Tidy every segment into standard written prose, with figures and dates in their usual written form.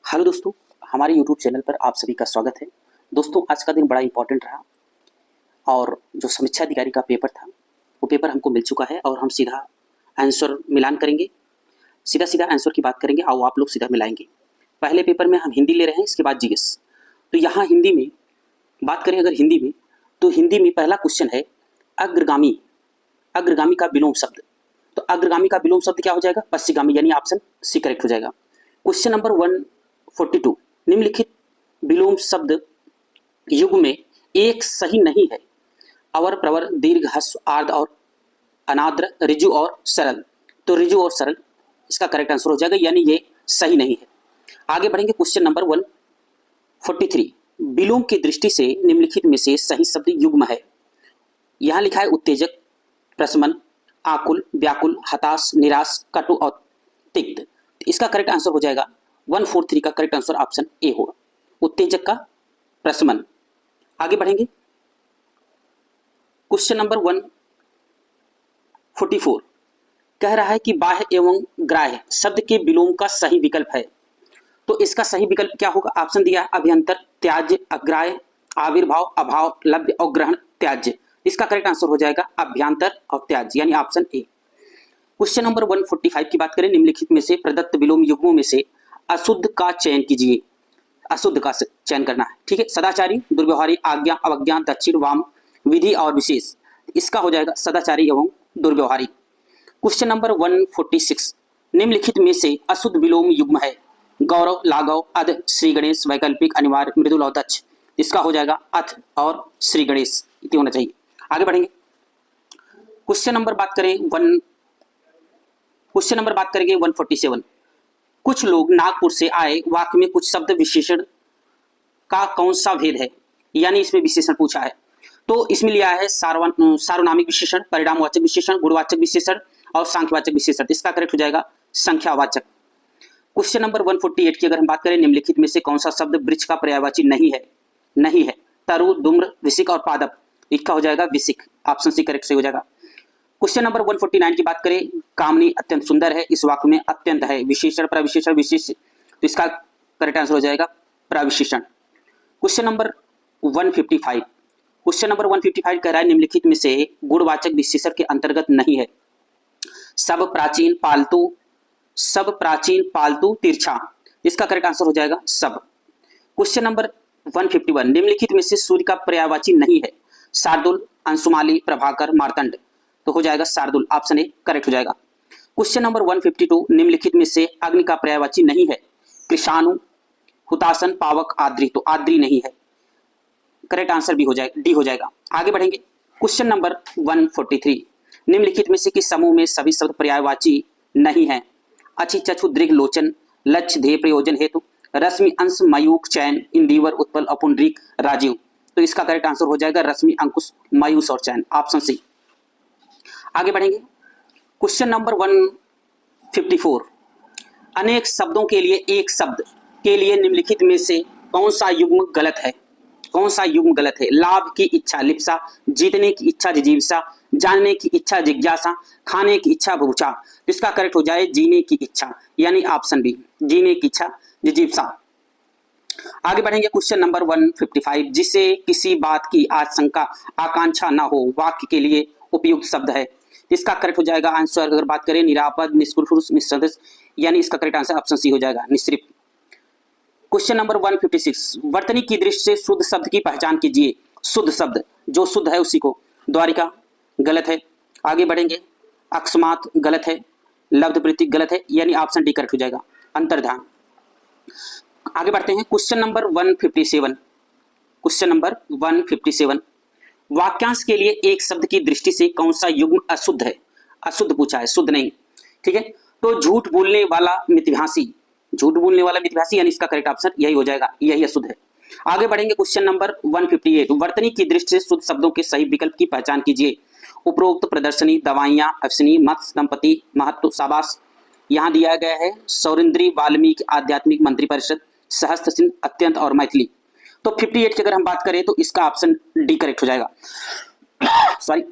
Hello दोस्तों, हमारे YouTube channel पर आप सभी का स्वागत है। दोस्तों, आज का दिन बड़ा इंपॉर्टेंट रहा और जो समीक्षा अधिकारी का पेपर था वो पेपर हमको मिल चुका है और हम सीधा आंसर मिलान करेंगे। सीधा आंसर की बात करेंगे। आओ आप लोग सीधा मिलाएंगे। पहले पेपर में हम हिंदी ले रहे हैं, इसके बाद जीएस। तो यहाँ हिंदी में बात करें, अगर हिंदी में, तो हिंदी में पहला क्वेश्चन है अग्रगामी। अग्रगामी का विलोम शब्द। तो अग्रगामी का विलोम शब्द क्या हो जाएगा? पश्चिगामी, यानी ऑप्शन सी करेक्ट हो जाएगा। क्वेश्चन नंबर 142, निम्नलिखित विलोम शब्द युग में एक सही नहीं है। अवर, प्रवर, दीर्घ, ह्रस्व, आर्द्र और अनाद्र, ऋजु और सरल। तो ऋजु और सरल इसका करेक्ट आंसर हो जाएगा, यानी ये सही नहीं है। आगे बढ़ेंगे। क्वेश्चन नंबर 143, विलोम की दृष्टि से निम्नलिखित में से सही शब्द युग्म है। यहां लिखा है उत्तेजक, प्रशमन, आकुल, व्याकुल, हताश, निराश, कटु और तिक्त। इसका करेक्ट आंसर हो जाएगा 143 का करेक्ट आंसर ऑप्शन ए होगा, उत्तेजक का प्रशमन। आगे बढ़ेंगे। क्वेश्चन नंबर 144 कह रहा है कि बाह्य एवं ग्राह्य शब्द के विलोम का सही विकल्प है। तो इसका सही विकल्प क्या होगा? ऑप्शन दिया है अभ्यंतर, त्याज्य, अग्राह्य, आविर्भाव, अभाव, लभ्य और ग्रहण, त्याज्य। इसका करेक्ट आंसर हो जाएगा अभ्यंतर और त्याज्य, यानी ऑप्शन ए। क्वेश्चन नंबर 145 की बात करें, निम्नलिखित में से प्रदत्त विलोम युग्मों में से अशुद्ध का चयन कीजिए। अशुद्ध का चयन करना है, ठीक है। सदाचारी, दुर्व्यवहारी, आज्ञा, अवज्ञा, दक्षिण, वाम, विधि और विशेष। इसका हो जाएगा सदाचारी एवं दुर्व्यवहारी। क्वेश्चन नंबर 146, निम्नलिखित में से अशुद्ध विलोम युग्म है। गौरव, लाघव, अध, श्री गणेश, वैकल्पिक, अनिवार्य, मृदुल और दक्ष। इसका हो जाएगा अथ और श्री गणेश, इतनी होना चाहिए। आगे बढ़ेंगे। क्वेश्चन नंबर बात करेंगे 147, कुछ लोग नागपुर से आए वाक्य में कुछ शब्द विशेषण का कौन सा भेद है, यानी इसमें विशेषण पूछा है। तो इसमें लिया है सार्वनामिक विशेषण, परिणामवाचक विशेषण, गुणवाचक विशेषण और सांख्यवाचक विशेषण। इसका करेक्ट हो जाएगा संख्यावाचक। क्वेश्चन नंबर 148 की अगर हम बात करें, निम्नलिखित में से कौन सा शब्द वृक्ष का पर्यायवाची नहीं है? तरु, धूम्र, विसिक और पादप। इसका हो जाएगा विसिक, ऑप्शन सी करेक्ट से हो जाएगा। क्वेश्चन नंबर 149 की बात करें, कामनी अत्यंत सुंदर है, इस वाक्य में अत्यंत है विशेषण, प्रविशेषण, विशेष। तो इसका करेक्ट आंसर हो जाएगा प्रविशेषण। क्वेश्चन नंबर 155 कह रहा है, निम्नलिखित में से गुणवाचक विशेषण के अंतर्गत नहीं है। सब प्राचीन, पालतू, तिरछा। इसका करेक्ट आंसर हो जाएगा सब। क्वेश्चन नंबर 151, निम्नलिखित में से सूर्य का पर्यायवाची नहीं है। शार्दुल, अंशुमाली, प्रभाकर, मार्तंड। तो हो जाएगा शार्दुल, ऑप्शन ए करेक्ट हो जाएगा। क्वेश्चन नंबर 152, निम्नलिखित में से अग्नि का पर्यायवाची नहीं है। कृषाणु, हुतासन, पावक, आद्री। तो आद्री नहीं है, करेक्ट आंसर भी हो जाएगा, डी हो जाएगा। आगे बढ़ेंगे। क्वेश्चन नंबर 143, निम्नलिखित में से किस समूह में सभी शब्द पर्यायवाची नहीं है? अच्छी, चक्षु, दीर्घ, लोचन, लक्ष्य, ध्येय, प्रयोजन, हेतु, रश्मि, अंश, मयूख, चैन, इंदिवर, उत्पल, अपुंडरीक, राजीव। तो इसका करेक्ट आंसर हो जाएगा रश्मि, अंकुश, मयूष और चैन, ऑप्शन सी। आगे बढ़ेंगे। क्वेश्चन नंबर 154, अनेक शब्दों के लिए एक शब्द के लिए निम्नलिखित में से कौन सा युग्म गलत है? लाभ की इच्छा, लिप्सा, जीतने की इच्छा, जिजीविषा, जानने की इच्छा, जिज्ञासा, खाने की इच्छा, बुभुक्षा। इसका करेक्ट हो जाए जीने की इच्छा, यानी ऑप्शन बी, जीने की इच्छा, जिजीविषा। आगे बढ़ेंगे। क्वेश्चन नंबर 155, जिसे किसी बात की आशंका, आकांक्षा न हो, वाक्य के लिए उपयुक्त शब्द है। इसका करेक्ट हो जाएगा आंसर, अगर बात करें, निरापद, निष्कुरुष, निस्संदेश, यानी इसका करेक्ट आंसर ऑप्शन सी हो जाएगा, निश्रिप। क्वेश्चन नंबर 156, वर्तनी की दृष्टि से शुद्ध शब्द की पहचान कीजिए। शुद्ध शब्द, जो शुद्ध है उसी को। द्वारिका गलत है। आगे बढ़ेंगे। अकस्मात गलत है। लब्धवृत्ति गलत है, यानी ऑप्शन डी करेक्ट हो जाएगा, अंतर्धान। आगे बढ़ते हैं। क्वेश्चन नंबर 157, वाक्यांश के लिए एक शब्द की दृष्टि से कौन सा युग्म अशुद्ध है? अशुद्ध पूछा है, शुद्ध नहीं, ठीक है। तो झूठ बोलने वाला मितभाषी, यानी इसका करेक्ट ऑप्शन यही हो जाएगा, यही अशुद्ध है। आगे बढ़ेंगे। क्वेश्चन नंबर 158, वर्तनी की दृष्टि से शुद्ध शब्दों के सही विकल्प की पहचान कीजिए। उपरोक्त, प्रदर्शनी, दवाइयां, अश्विनी, मत्स्य, दंपति, महत्व, शाबाश। यहाँ दिया गया है सौरेंद्री, वाल्मीकि, आध्यात्मिक, मंत्रिपरिषद, सहस्त्र सिंह, अत्यंत और मैथिली। तो 58 की अगर हम बात करें तो इसका ऑप्शन डी करेक्ट हो जाएगा, सॉरी।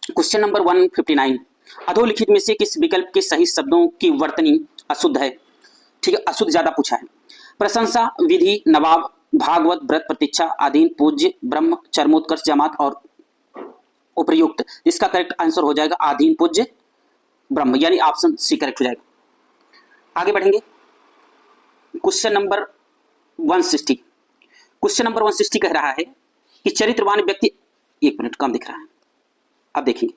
क्वेश्चन नंबर 159, अधोलिखित में से किस विकल्प के सही शब्दों की वर्तनी अशुद्ध है? ठीक है, अशुद्ध ज्यादा पूछा है। प्रशंसा, विधि, नवाब, भागवत, व्रत, प्रतीक्षा, अधीन, पूज्य, ब्रह्म, चरमोत्कर्ष, जमात और उपयुक्त। इसका करेक्ट आंसर हो जाएगा अधीन, पूज्य, ब्रह्म, यानी ऑप्शन सी करेक्ट हो जाएगा। आगे बढ़ेंगे क्वेश्चन नंबर 160। क्वेश्चन नंबर 160 कह रहा है कि चरित्रवान व्यक्ति, एक मिनट कम दिख रहा है, अब देखेंगे।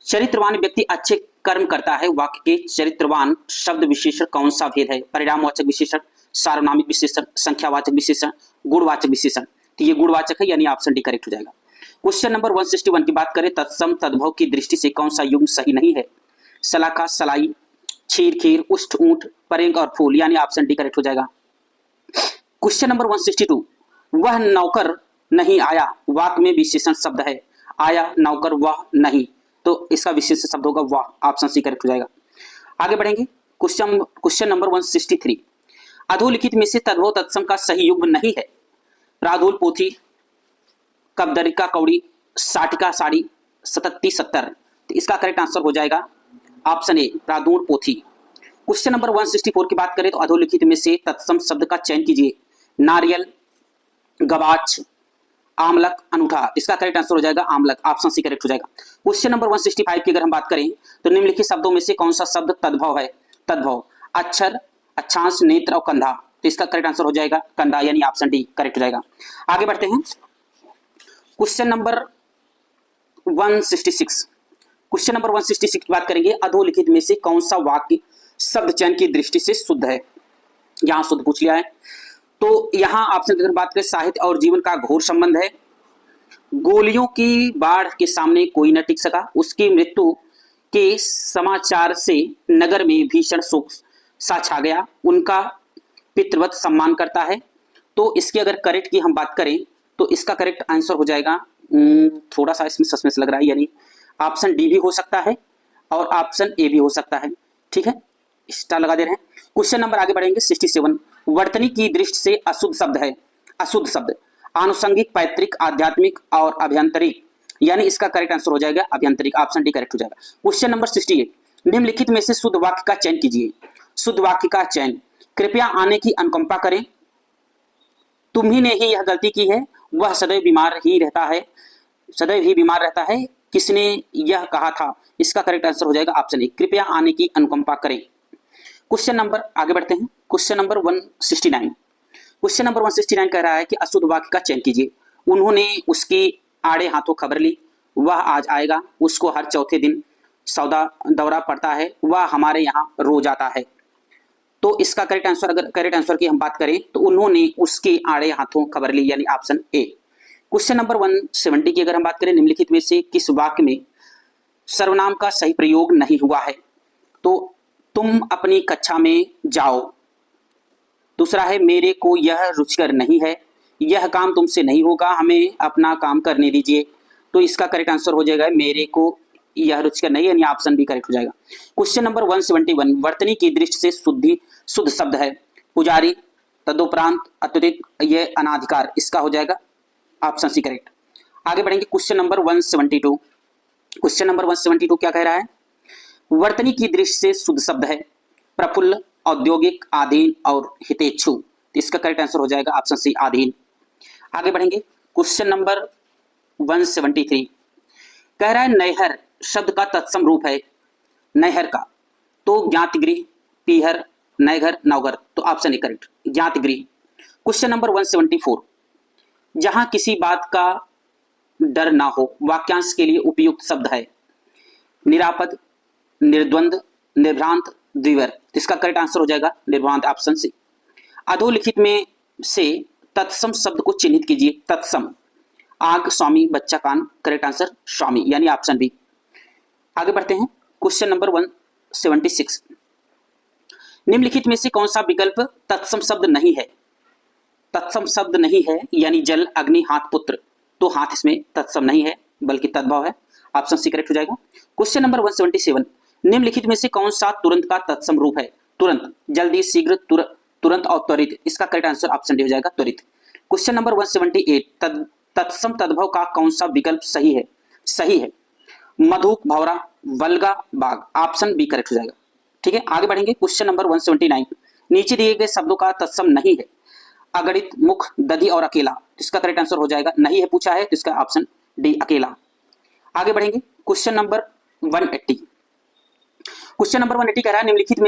चरित्रवान व्यक्ति अच्छे कर्म करता है। वाक्य के चरित्रवान शब्द विशेषण कौन सा भेद है? परिणामवाचक विशेषण, सार्वनामिक विशेषण, संख्यावाचक विशेषण, गुणवाचक विशेषण। तो ये गुणवाचक है, यानी ऑप्शन डी करेक्ट हो जाएगा। क्वेश्चन नंबर 161 की बात करें, तत्सम तद्भव की दृष्टि से कौन सा युग्म सही नहीं है? सलाखा, सलाई, छीर, खीर, उष्ठ, ऊंट, परेंग और फूल, यानी ऑप्शन डी करेक्ट हो जाएगा। क्वेश्चन नंबर 162, वह नौकर नहीं आया। वाक्य में विशेषण शब्द है, आया, नौकर, वह, नहीं, तो इसका विशेषण शब्द होगा वह, ऑप्शन सी करेक्ट हो जाएगा। आगे बढ़ेंगे क्वेश्चन नंबर 163, अधोलिखित में से तद्भव तत्सम का सही युग्म नहीं है। प्रादुल, पोथी, कबदरिका, कौड़ी, साटिका, साड़ी, सतत्ती, 70। तो इसका करेक्ट आंसर हो जाएगा ऑप्शन ए, प्रादुल, पोथी। क्वेश्चन नंबर 164 की बात करें तो अधोलिखित में से तत्सम शब्द का चयन कीजिए। नारियल, गवाच, आमलक, अनूठा। इसका करेक्ट आंसर हो जाएगा आमलक, ऑप्शन सी करेक्ट हो जाएगा। क्वेश्चन नंबर 165 की अगर हम बात करें तो निम्नलिखित शब्दों में से कौन सा शब्द तद्भव है? तद्भव, अक्षर, अक्षांश, नेत्र और कंधा। तो इसका करेक्ट आंसर हो जाएगा कंधा, यानी ऑप्शन डी करेक्ट हो जाएगा। आगे बढ़ते हैं क्वेश्चन नंबर 166। क्वेश्चन नंबर 166 की बात करेंगे, अधोलिखित में से कौन सा वाक्य शब्द चयन की दृष्टि से शुद्ध है? यहां शुद्ध पूछ लिया है, तो यहां ऑप्शन की अगर बात करें, साहित्य और जीवन का घोर संबंध है। गोलियों की बाढ़ के सामने कोई न टिक सका। उसकी मृत्यु के समाचार से नगर में भीषण शोक सा छा गया। उनका पितृवत सम्मान करता है। तो इसके अगर करेक्ट की हम बात करें तो इसका करेक्ट आंसर हो जाएगा, थोड़ा सा इसमें सस्पेंस लग रहा है, यानी ऑप्शन डी भी हो सकता है और ऑप्शन ए भी हो सकता है। ठीक है, स्टार लगा दे रहे हैं। क्वेश्चन नंबर आगे बढ़ेंगे 67, वर्तनी की दृष्टि से अशुद्ध शब्द है। अशुद्ध शब्द आनुषंगिक, पैतृक, आध्यात्मिक और अभ्यंतरिक, यानी इसका करेक्ट आंसर हो जाएगा अभ्यंतरिक, ऑप्शन डी करेक्ट हो जाएगा। क्वेश्चन नंबर 68, निम्नलिखित में से शुद्ध वाक्य का चयन कीजिए। शुद्ध वाक्य का चयन, कृपया आने की अनुकंपा करें, तुम्ही ने ही यह गलती की है, वह सदैव बीमार ही रहता है, सदैव ही बीमार रहता है, किसने यह कहा था? इसका करेक्ट आंसर हो जाएगा ऑप्शन ए, कृपया आने की अनुकंपा करें। क्वेश्चन नंबर आगे बढ़ते हैं, क्वेश्चन नंबर 169। क्वेश्चन नंबर 169 कह रहा है कि अशुद्ध वाक्य का चयन कीजिए। उन्होंने उसकी आड़े हाथों खबर ली, वह आज आएगा, उसको हर चौथे दिन सौदा दौरा पड़ता है, वह हमारे यहाँ रोज आता है। तो इसका करेक्ट आंसर, अगर करेक्ट आंसर की हम बात करें तो उन्होंने उसके आड़े हाथों खबर ली, यानी ऑप्शन ए। क्वेश्चन नंबर 170 की अगर हम बात करें, निम्नलिखित में से किस वाक्य में सर्वनाम का सही प्रयोग नहीं हुआ है? तो तुम अपनी कक्षा में जाओ। दूसरा है, मेरे को यह रुचिकर नहीं है, यह काम तुमसे नहीं होगा, हमें अपना काम करने दीजिए। तो इसका करेक्ट आंसर हो जाएगा मेरे को यह रुचिकर नहीं है, यानी ऑप्शन बी करेक्ट हो जाएगा। क्वेश्चन नंबर 171, वर्तनी की दृष्टि से शुद्ध शब्द है। पुजारी, तदुपरांत, अतिरिक्त, यह अनाधिकार, इसका हो जाएगा ऑप्शन सी करेक्ट। आगे बढ़ेंगे क्वेश्चन नंबर 172। क्वेश्चन नंबर 172 क्या कह रहा है? वर्तनी की दृष्टि से शुद्ध शब्द है प्रफुल्ल, औद्योगिक, आधीन और हितेच्छु। तो इसका करेक्ट आंसर हो जाएगा ऑप्शन सी आधीन। आगे बढ़ेंगे क्वेश्चन नंबर 173 कह रहा है, नैहर शब्द का तत्सम रूप है नैहर का, तो ज्ञातगृह, पीहर, नैघर, नौगर। तो ऑप्शन ए करेक्ट, ज्ञातगृह। क्वेश्चन नंबर 174, जहां किसी बात का डर ना हो, वाक्यांश के लिए उपयुक्त शब्द है निरापद, निर्द्वंद, निर्भ्रांत, द्विवर। इसका करेक्ट आंसर हो जाएगा निर्भ्रांत, ऑप्शन सी। अधोलिखित में से तत्सम शब्द को चिन्हित कीजिए। तत्सम, आग, स्वामी, बच्चा, कान। करेक्ट आंसर स्वामी, यानी ऑप्शन बी। आगे बढ़ते हैं क्वेश्चन नंबर 176, निम्नलिखित में से कौन सा विकल्प तत्सम शब्द नहीं है? तत्सम शब्द नहीं है, यानी जल, अग्नि, हाथ, पुत्र। तो हाथ इसमें तत्सम नहीं है बल्कि तद्भव है, ऑप्शन सी करेक्ट हो जाएगा। क्वेश्चन नंबर 177, निम्नलिखित में से कौन सा तुरंत का तत्सम रूप है? तुरंत, जल्दी, शीघ्र, तुरंत और त्वरित। इसका करेक्ट आंसर ऑप्शन डी हो जाएगा त्वरित। क्वेश्चन नंबर 178, तत्सम तद्भव का कौन सा विकल्प सही है? सही है मधुक, भौरा, वल्गा, बाघ। ऑप्शन बी करेक्ट हो जाएगा। ठीक है, आगे बढ़ेंगे। क्वेश्चन नंबर 179, नीचे दिए गए शब्दों का तत्सम नहीं है। अगणित, मुख, दधी और अकेला, तो इसका करेक्ट आंसर हो जाएगा नहीं है पूछा है, तो इसका ऑप्शन डी अकेला। आगे बढ़ेंगे। क्वेश्चन नंबर 180, क्वेश्चन नंबर 180 कह रहा है निम्नलिखित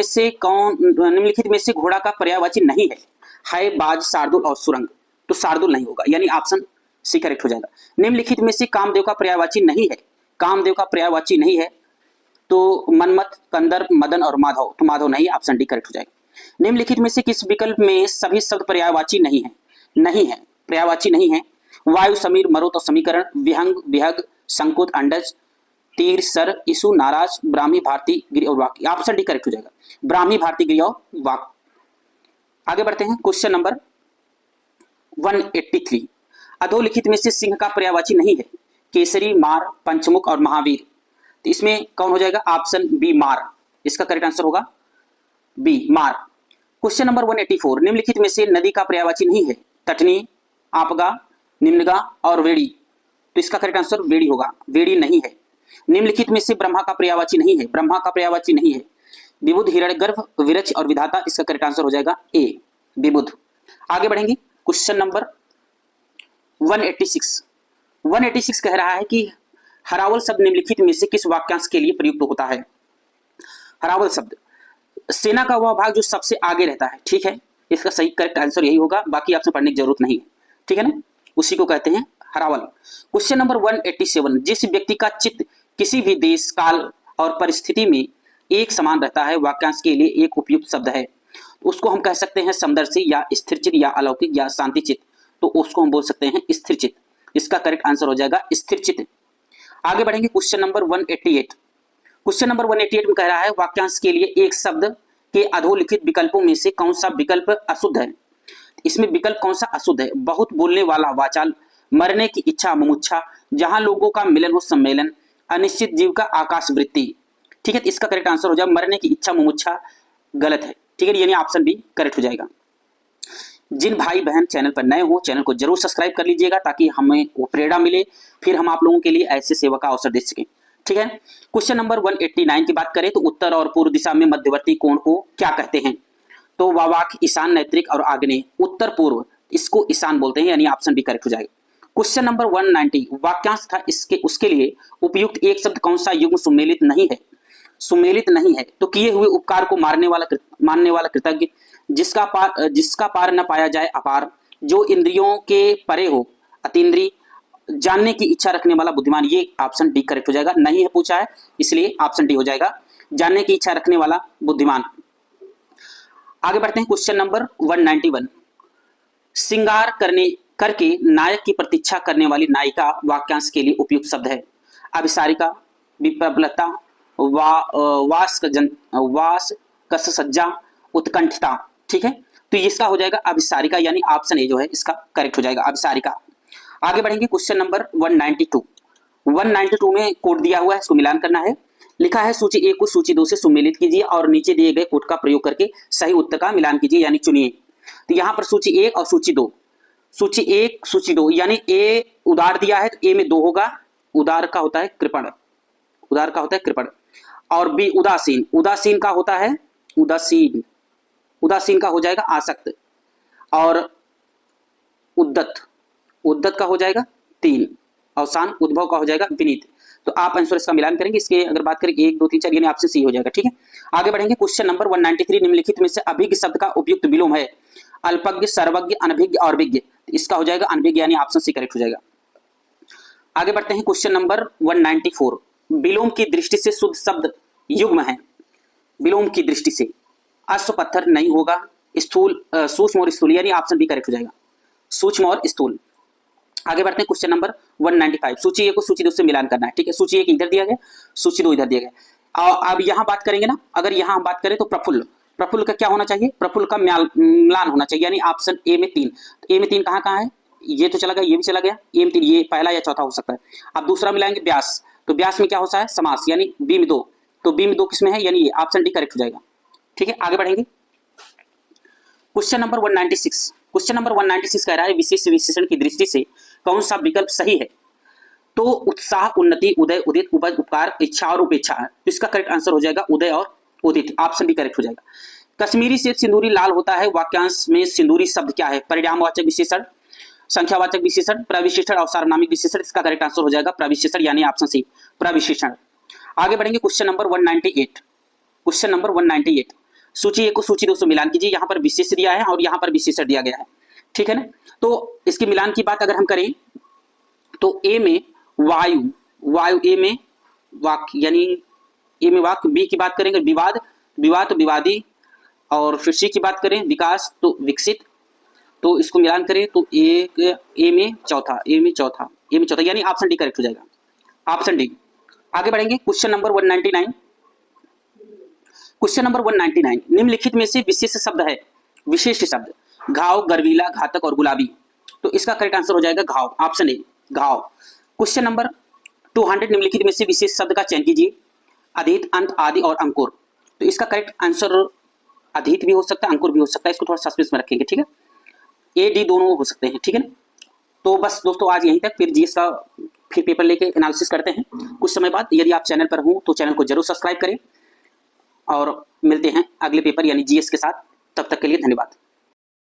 में से घोड़ा का पर्यायवाची नहीं है बाज, शार्दुल और सुरंग, तो शार्दुल नहीं होगा, यानी ऑप्शन सी करेक्ट हो जाएगा। निम्नलिखित में से कामदेव का पर्यायवाची नहीं है, कामदेव का पर्यायवाची नहीं है, तो मनमत, कंदर्प, मदन और माधव, तो माधव नहीं, ऑप्शन डी करेक्ट हो जाएगा। निम्नलिखित में से किस विकल्प में सभी शब्द पर्यायवाची नहीं है, पर्यायवाची नहीं है। वायु, समीर, मरुत और समीकरण, विहंग, विहग, संकुत, अंडज, तीर, सर, ईसु, नाराज, ब्राह्मी, भारती, गिरि और वाक, ऑप्शन डी करेक्ट हो जाएगा, ब्राह्मी, भारती, गिरि और वाक। आगे बढ़ते हैं। क्वेश्चन नंबर 183, अधोलिखित में से सिंह का पर्यायवाची नहीं है। केसरी, मार, पंचमुख और महावीर, तो इसमें कौन हो जाएगा, ऑप्शन बी मार, इसका करेक्ट आंसर होगा बी मार। क्वेश्चन नंबर 184, निम्नलिखित में से नदी का पर्यायवाची नहीं है। तटनी, आपगा, निम्नगा और वेड़ी, तो इसका करेक्ट आंसर वेड़ी होगा, वेड़ी नहीं है। निम्नलिखित में से ब्रह्मा का पर्यायवाची नहीं है, ब्रह्मा का पर्यायवाची नहीं है। विबुध, हिरण्यगर्भ, विरच और विधाता, इसका करेक्ट आंसर हो जाएगा ए विबुध। आगे बढ़ेंगे। क्वेश्चन नंबर 186 कह रहा है कि हरावल शब्द निम्नलिखित में से किस वाक्यांश के लिए प्रयुक्त होता है। हरावल शब्द सेना का वह भाग जो सबसे आगे रहता है, ठीक है, इसका सही करेक्ट आंसर यही होगा, बाकी आपसे पढ़ने की जरूरत नहीं है, ठीक है ना, उसी को कहते हैं हरावल। क्वेश्चन नंबर 187, जिस व्यक्ति का चित्त किसी भी देश, काल और परिस्थिति में एक समान रहता है, वाक्यांश के लिए एक उपयुक्त शब्द है, उसको हम कह सकते हैं समदर्शी या स्थिरचित या अलौकिक या शांतिचित, तो उसको हम बोल सकते हैं स्थिरचित, इसका करेक्ट आंसर हो जाएगा स्थिरचित। आगे बढ़ेंगे। क्वेश्चन नंबर 188, क्वेश्चन नंबर 188 में कह रहा है वाक्यांश के लिए एक शब्द के अधोलिखित विकल्पों में से कौन सा विकल्प अशुद्ध है। इसमें विकल्प कौन सा अशुद्ध है। बहुत बोलने वाला वाचाल, मरने की इच्छा मुमुच्छा, जहां लोगों का मिलन हो सम्मेलन, अनिश्चित जीव का आकाश वृत्ति, ठीक है, इसका करेक्ट आंसर हो जाएगा मरने की इच्छा मुमुच्छा गलत है, ठीक है, यानी ऑप्शन बी करेक्ट हो जाएगा। जिन भाई बहन चैनल पर नए हो, चैनल को जरूर सब्सक्राइब कर लीजिएगा ताकि हमें वो प्रेरणा मिले, फिर हम आप लोगों के लिए ऐसे सेवा का अवसर दे सकें, ठीक है। क्वेश्चन नंबर 189 की बात करें तो उत्तर और पूर्व दिशा में मध्यवर्ती कोण को क्या कहते हैं, तो वावाक, ईशान, नैत्रिक और आग्नेय, उत्तर पूर्व, इसको ईशान बोलते हैं, यानी ऑप्शन बी करेक्ट हो जाएगा। क्वेश्चन नंबर 190, वाक्यांश था उसके लिए उपयुक्त एक शब्द कौन सा युग्म सुमेलित नहीं है, सुमेलित नहीं है, तो किए हुए उपकार को मानने वाला कृतज्ञ, जिसका पार न पाया जाए अपार, जो इंद्रियों के परे हो अतीन्द्रिय, जानने की इच्छा रखने वाला बुद्धिमान, ये ऑप्शन डी करेक्ट हो जाएगा, नहीं है पूछा है इसलिए ऑप्शन डी हो जाएगा, जानने की इच्छा रखने वाला बुद्धिमान। आगे बढ़ते हैं। क्वेश्चन नंबर 191, श्रृंगार करके नायक की प्रतीक्षा करने वाली नायिका, वाक्यांश के लिए उपयुक्त शब्द है। अभिसारिका, विप्रलता, वास कससज्जा, उत्कंठिता, ठीक है, तो इसका हो जाएगा अभिसारिका, यानी ऑप्शन ए जो है इसका करेक्ट हो जाएगा अभिसारिका। आगे बढ़ेंगे। क्वेश्चन नंबर 192 में कोड दिया हुआ है, इसको मिलान करना है। लिखा है सूची 1 को सूची 2 से सुमेलित कीजिए और नीचे दिए गए कोड का प्रयोग करके सही उत्तर का मिलान कीजिए, यानी चुनिए। तो यहाँ पर सूची 1 और सूची 2, सूची 1 सूची 2, यानी ए उदार दिया है तो ए में 2 होगा, उदार का होता है कृपण, उदार का होता है कृपण, और बी उदासीन, उदासीन का होता है उदासीन, उदासीन का हो जाएगा आसक्त, और उद्दत, उद्दत का हो जाएगा 3, अवसान, उद्भव का हो जाएगा विनीत। तो आप आंसर इसका मिलान करेंगे, इसके अगर बात करें 1 2 3 4 यानी ऑप्शन सी हो जाएगा, ठीक है। आगे बढ़ेंगे। क्वेश्चन नंबर 193, निम्नलिखित में से अभिज्ञ शब्द का उपयुक्त विलोम है। अल्पज्ञ, सर्वज्ञ, अनभिज्ञ और विज्ञ, इसका हो जाएगा अनभिज्ञ, यानी ऑप्शन सी करेक्ट हो जाएगा। आगे बढ़ते हैं। क्वेश्चन नंबर 194, विलोम की दृष्टि से शुद्ध शब्द युग्म है। विलोम की दृष्टि से अश्व पत्थर नहीं होगा, स्थूल, सूक्ष्म और स्थूल, यानी ऑप्शन बी करेक्ट हो जाएगा, सूक्ष्म और स्थूल। आगे बढ़ते हैं। क्वेश्चन नंबर 195, सूची 1 को सूची 2 से मिलान करना है, ठीक है, सूची 1 इधर दिया गया, सूची 2 इधर दिया गया। और अब यहाँ बात करेंगे ना, अगर यहाँ हम बात करें तो प्रफुल्ल, प्रफुल्ल का क्या होना चाहिए, प्रफुल्ल का मिलान होना चाहिए, यानी ऑप्शन ए में 3, तो ए में 3 कहाँ है, ये तो चला गया, ये भी चला गया, ए में 3, ये पहला या चौथा हो सकता है। अब दूसरा मिलाएंगे व्यास, तो व्यास में क्या होता है समास, यानी बी में 2, तो बी में 2 किसमें है, यानी ये ऑप्शन डी करेक्ट हो जाएगा, ठीक है। आगे बढ़ेंगे। क्वेश्चन नंबर 196, क्वेश्चन नंबर 196 कह रहा है विशेष विशेषण की दृष्टि से कौन सा विकल्प सही है, तो उत्साह, उन्नति, उदय, उदित, उपज, उपकार, इच्छा और उपेक्षा है, तो इसका करेक्ट आंसर हो जाएगा उदय और उदित, ऑप्शन बी करेक्ट हो जाएगा। कश्मीरी से सिंदूरी लाल होता है, वाक्यांश में सिंदूरी शब्द क्या है? परिणामवाचक विशेषण, संख्यावाचक विशेषण, प्रविशेषण और सार्वनामिक विशेषण। इसका करेक्ट आंसर हो जाएगा प्रविशेषण यानी ऑप्शन सी प्रविशेषण। आगे बढ़ेंगे क्वेश्चन नंबर 198। क्वेश्चन नंबर 198, सूची ए को सूची 2 से मिलान कीजिए। यहाँ पर विशेष दिया है और यहाँ पर विशेषण दिया गया है, ठीक है ना। तो इसके मिलान की बात अगर हम करें तो ए में वायु, वायु ए में वाक्य यानी ए में वाक्य, बी की बात करेंगे विवाद, विवाद तो विवादी, और फिर सी की बात करें विकास तो विकसित। तो इसको मिलान करें तो एक ए में चौथा, ए में चौथा, ए में चौथा यानी ऑप्शन डी करेक्ट हो जाएगा, ऑप्शन डी। आगे बढ़ेंगे क्वेश्चन नंबर 199। क्वेश्चन नंबर 199, निम्नलिखित में से विशेष शब्द है, विशेष शब्द घाव, गर्वीला, घातक और गुलाबी। तो इसका करेक्ट आंसर हो जाएगा घाव, ऑप्शन ए घाव। क्वेश्चन नंबर 200, निम्नलिखित में से विशेष शब्द का चयन कीजिए, अधीत, अंत, आदि और अंकुर। तो इसका करेक्ट आंसर अधीत भी हो सकता है, अंकुर भी हो सकता है, इसको थोड़ा सस्पेंस में रखेंगे, ठीक है। ए डी दोनों हो सकते हैं, ठीक है ना। तो बस दोस्तों आज यहीं तक, फिर जीएस का फिर पेपर लेके एनालिसिस करते हैं कुछ समय बाद। यदि आप चैनल पर हो तो चैनल को जरूर सब्सक्राइब करें और मिलते हैं अगले पेपर यानी जीएस के साथ। तब तक के लिए धन्यवाद।